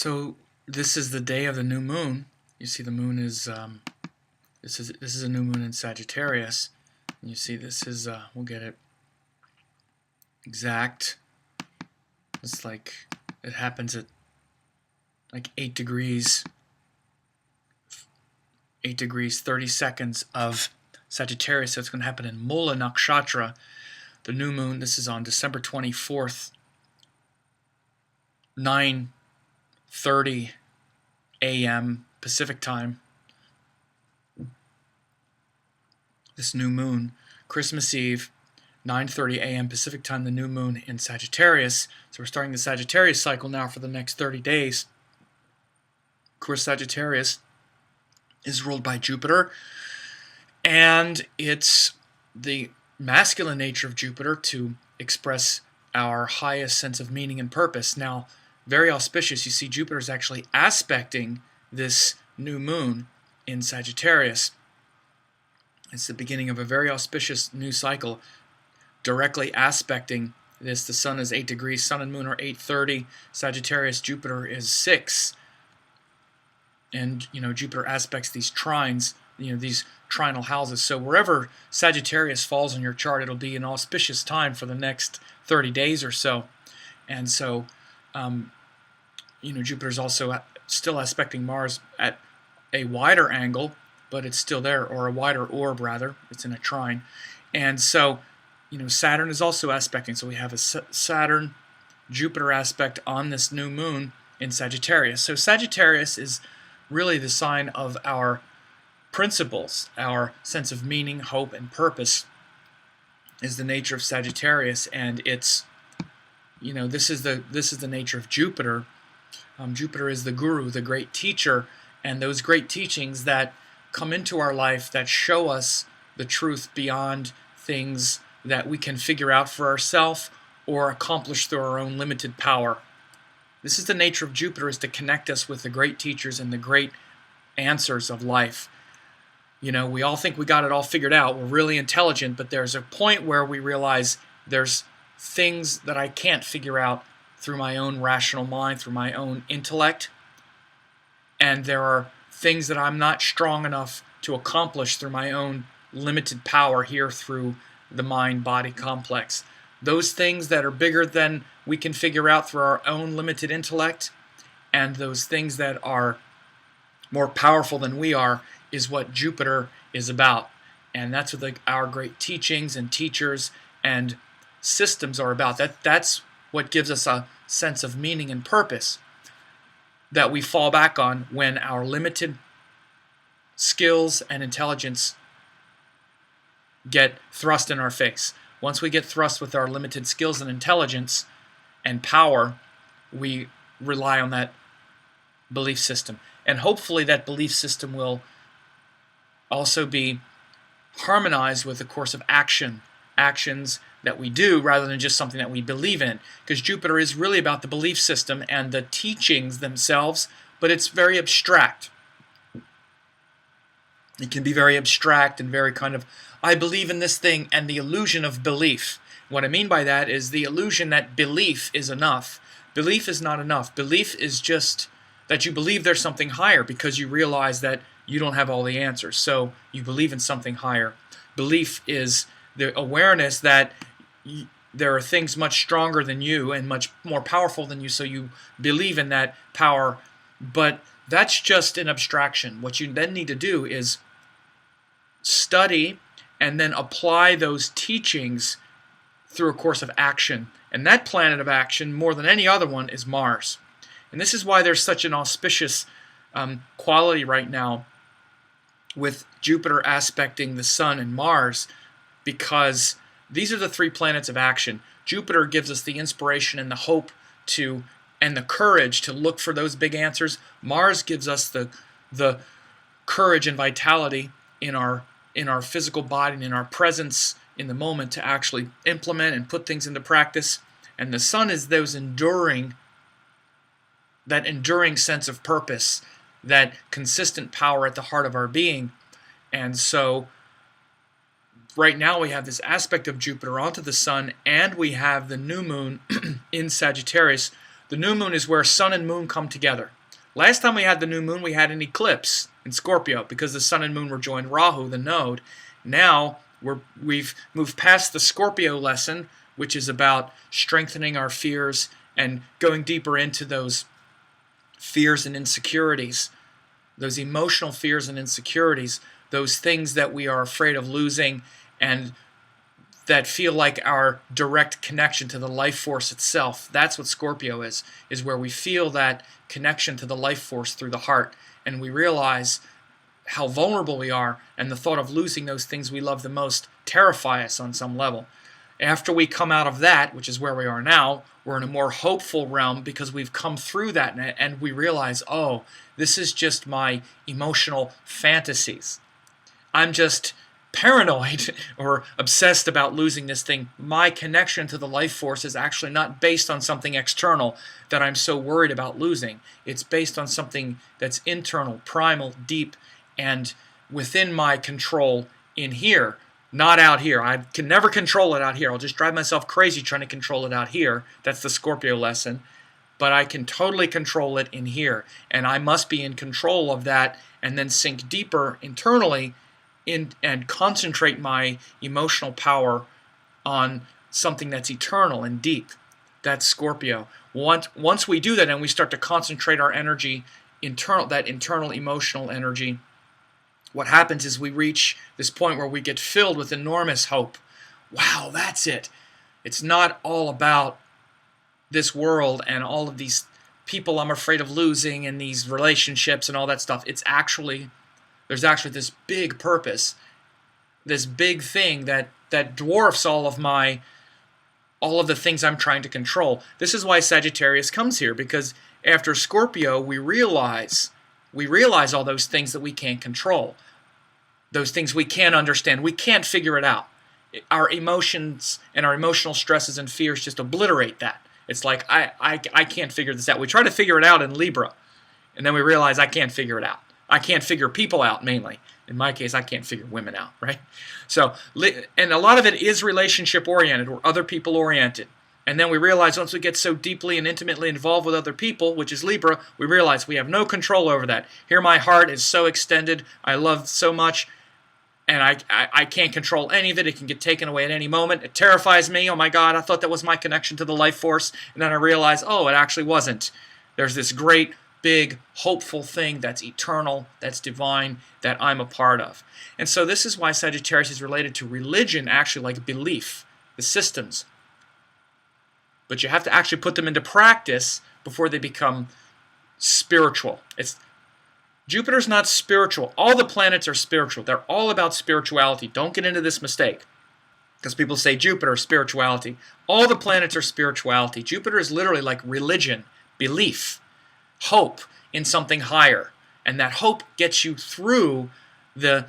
So this is the day of the new moon. You see the moon is this is a new moon in Sagittarius. And you see this is we'll get it exact. It's like it happens at like 8 degrees 30 seconds of Sagittarius. So it's going to happen in Mula Nakshatra. The new moon, this is on December 24th, 9:30 a.m. Pacific time. This new moon, Christmas Eve, 9:30 a.m. Pacific time, the new moon in Sagittarius. So we're starting the Sagittarius cycle now for the next 30 days. Of course, Sagittarius is ruled by Jupiter, and it's the masculine nature of Jupiter to express our highest sense of meaning and purpose. Now, very auspicious, you see Jupiter is actually aspecting this new moon in Sagittarius. It's the beginning of a very auspicious new cycle, directly aspecting this. The sun is 8 degrees, sun and moon are 8:30, Sagittarius, Jupiter is 6. And, Jupiter aspects these trines, these trinal houses. So wherever Sagittarius falls in your chart, it'll be an auspicious time for the next 30 days or so. And so, Jupiter's also still aspecting Mars at a wider angle, but it's still there, or a wider orb, rather. It's in a trine. And so, Saturn is also aspecting. So we have a Saturn-Jupiter aspect on this new moon in Sagittarius. So Sagittarius is really the sign of our principles, our sense of meaning, hope, and purpose is the nature of Sagittarius, and it's, this is the nature of Jupiter. Jupiter is the guru, the great teacher, and those great teachings that come into our life that show us the truth beyond things that we can figure out for ourselves or accomplish through our own limited power. This is the nature of Jupiter, is to connect us with the great teachers and the great answers of life. We all think we got it all figured out. We're really intelligent, but there's a point where we realize there's things that I can't figure out through my own rational mind, through my own intellect. And there are things that I'm not strong enough to accomplish through my own limited power here through the mind-body complex. Those things that are bigger than we can figure out through our own limited intellect, and those things that are more powerful than we are, is what Jupiter is about. And that's what our great teachings and teachers and systems are about. That's what gives us a sense of meaning and purpose that we fall back on when our limited skills and intelligence get thrust in our face. Once we get thrust with our limited skills and intelligence and power, we rely on that belief system. And hopefully that belief system will also be harmonized with the course of actions that we do rather than just something that we believe in. Because Jupiter is really about the belief system and the teachings themselves, but it's very abstract. It can be very abstract and very kind of, I believe in this thing, and the illusion of belief. What I mean by that is the illusion that belief is enough. Belief is not enough. Belief is just that you believe there's something higher because you realize that you don't have all the answers. So you believe in something higher. Belief is the awareness that there are things much stronger than you and much more powerful than you, so you believe in that power. But that's just an abstraction. What you then need to do is study and then apply those teachings through a course of action. And that planet of action, more than any other one, is Mars. And this is why there's such an auspicious quality right now with Jupiter aspecting the Sun and Mars, because these are the three planets of action. Jupiter gives us the inspiration and the hope and the courage to look for those big answers. Mars gives us the courage and vitality in our physical body and in our presence in the moment to actually implement and put things into practice. And the Sun is that enduring sense of purpose, that consistent power at the heart of our being. And so right now we have this aspect of Jupiter onto the Sun, and we have the new moon in Sagittarius, The new moon is where sun and moon come together. Last time we had the new moon, we had an eclipse in Scorpio because the sun and moon were joined Rahu, the node. Now we've moved past the Scorpio lesson, which is about strengthening our fears and going deeper into those fears and insecurities, those emotional fears and insecurities, those things that we are afraid of losing and that feel like our direct connection to the life force itself. That's what Scorpio is where we feel that connection to the life force through the heart, and we realize how vulnerable we are, and the thought of losing those things we love the most terrify us on some level. After we come out of that, which is where we are now, we're in a more hopeful realm because we've come through that, and we realize, oh, this is just my emotional fantasies. I'm just paranoid or obsessed about losing this thing. My connection to the life force is actually not based on something external that I'm so worried about losing. It's based on something that's internal, primal, deep, and within my control in here, not out here. I can never control it out here. I'll just drive myself crazy trying to control it out here. That's the Scorpio lesson. But I can totally control it in here. And I must be in control of that and then sink deeper internally and concentrate my emotional power on something that's eternal and deep. That's Scorpio. Once we do that and we start to concentrate our energy, that internal emotional energy, what happens is we reach this point where we get filled with enormous hope. Wow, that's it. It's not all about this world and all of these people I'm afraid of losing and these relationships and all that stuff. There's actually this big purpose, this big thing that dwarfs all of the things I'm trying to control. This is why Sagittarius comes here, because after Scorpio, we realize all those things that we can't control, those things we can't understand. We can't figure it out. Our emotions and our emotional stresses and fears just obliterate that. It's like, I can't figure this out. We try to figure it out in Libra, and then we realize I can't figure it out. I can't figure people out, mainly. In my case, I can't figure women out, right? So, and a lot of it is relationship-oriented or other people-oriented. And then we realize once we get so deeply and intimately involved with other people, which is Libra, we realize we have no control over that. Here my heart is so extended, I love so much, and I can't control any of it. It can get taken away at any moment. It terrifies me. Oh my God, I thought that was my connection to the life force. And then I realize, oh, it actually wasn't. There's this great, big, hopeful thing that's eternal, that's divine, that I'm a part of. And so this is why Sagittarius is related to religion, actually like belief, the systems. But you have to actually put them into practice before they become spiritual. Jupiter's not spiritual. All the planets are spiritual. They're all about spirituality. Don't get into this mistake, because people say Jupiter, spirituality. All the planets are spirituality. Jupiter is literally like religion, belief, hope in something higher. And that hope gets you through the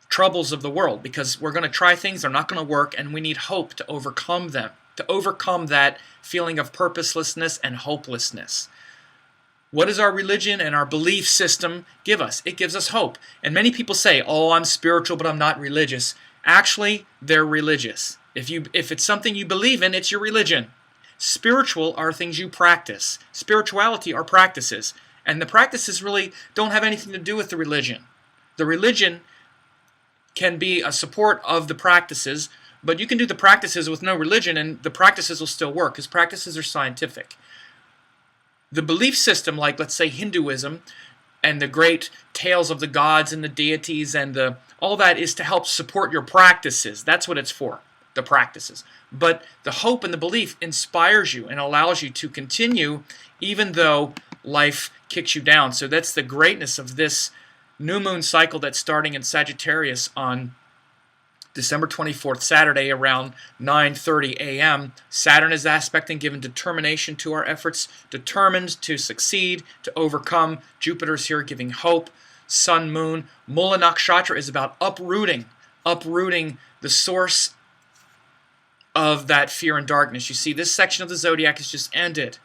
troubles of the world, because we're going to try things, they're not going to work, and we need hope to overcome them, to overcome that feeling of purposelessness and hopelessness. What does our religion and our belief system give us? It gives us hope. And many people say, oh, I'm spiritual, but I'm not religious. Actually, they're religious. If it's something you believe in, it's your religion. Spiritual are things you practice. Spirituality are practices. And the practices really don't have anything to do with the religion. The religion can be a support of the practices, but you can do the practices with no religion and the practices will still work, because practices are scientific. The belief system, like let's say Hinduism, and the great tales of the gods and the deities and all that is to help support your practices. That's what it's for, the practices. But the hope and the belief inspires you and allows you to continue even though life kicks you down. So that's the greatness of this new moon cycle that's starting in Sagittarius on December 24th, Saturday, around 9:30 a.m. Saturn is aspecting, giving determination to our efforts, determined to succeed, to overcome. Jupiter's here giving hope. Sun, Moon. Mula Nakshatra is about uprooting the source of that fear and darkness. You see, this section of the zodiac has just ended,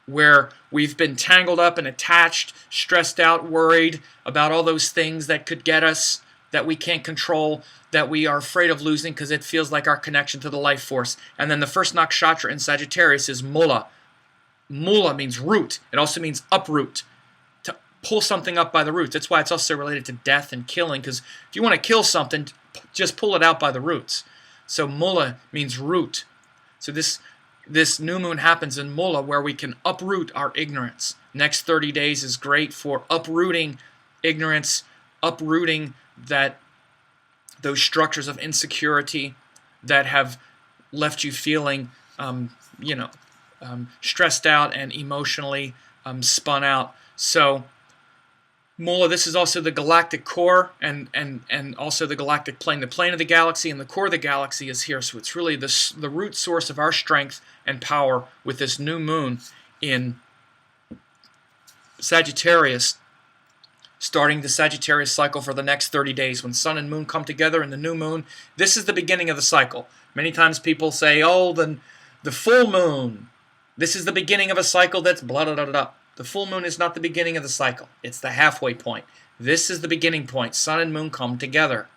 where we've been tangled up and attached, stressed out, worried about all those things that could get us, that we can't control, that we are afraid of losing because it feels like our connection to the life force. And then the first nakshatra in Sagittarius is Mula. Mula means root. It also means uproot, to pull something up by the roots. That's why it's also related to death and killing, because if you want to kill something, just pull it out by the roots. So Mula means root. So this new moon happens in Mula, where we can uproot our ignorance. Next 30 days is great for uprooting ignorance, uprooting those structures of insecurity that have left you feeling, stressed out and emotionally spun out. So Mula, this is also the galactic core and also the galactic plane. The plane of the galaxy and the core of the galaxy is here. So it's really the root source of our strength and power with this new moon in Sagittarius, starting the Sagittarius cycle for the next 30 days. When sun and moon come together in the new moon, this is the beginning of the cycle. Many times people say, oh, the full moon, this is the beginning of a cycle that's blah, blah, blah, blah. The full moon is not the beginning of the cycle. It's the halfway point. This is the beginning point. Sun and moon come together.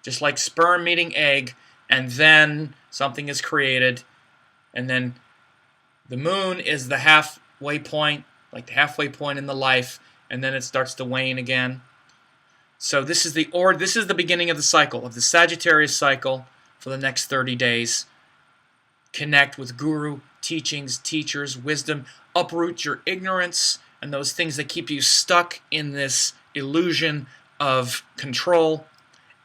Just like sperm meeting egg, and then something is created. And then the moon is the halfway point, like the halfway point in the life, and then it starts to wane again. So this is the beginning of the cycle, of the Sagittarius cycle for the next 30 days. Connect with guru, teachings, teachers, wisdom. Uproot your ignorance and those things that keep you stuck in this illusion of control,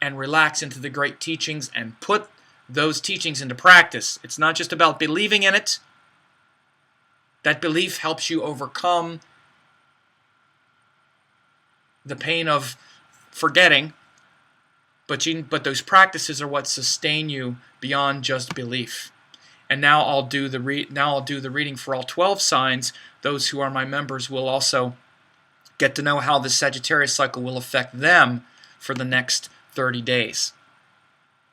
and relax into the great teachings and put those teachings into practice. It's not just about believing in it. That belief helps you overcome the pain of forgetting, but those practices are what sustain you beyond just belief. And now I'll do the reading for all 12 signs. Those who are my members will also get to know how the Sagittarius cycle will affect them for the next 30 days.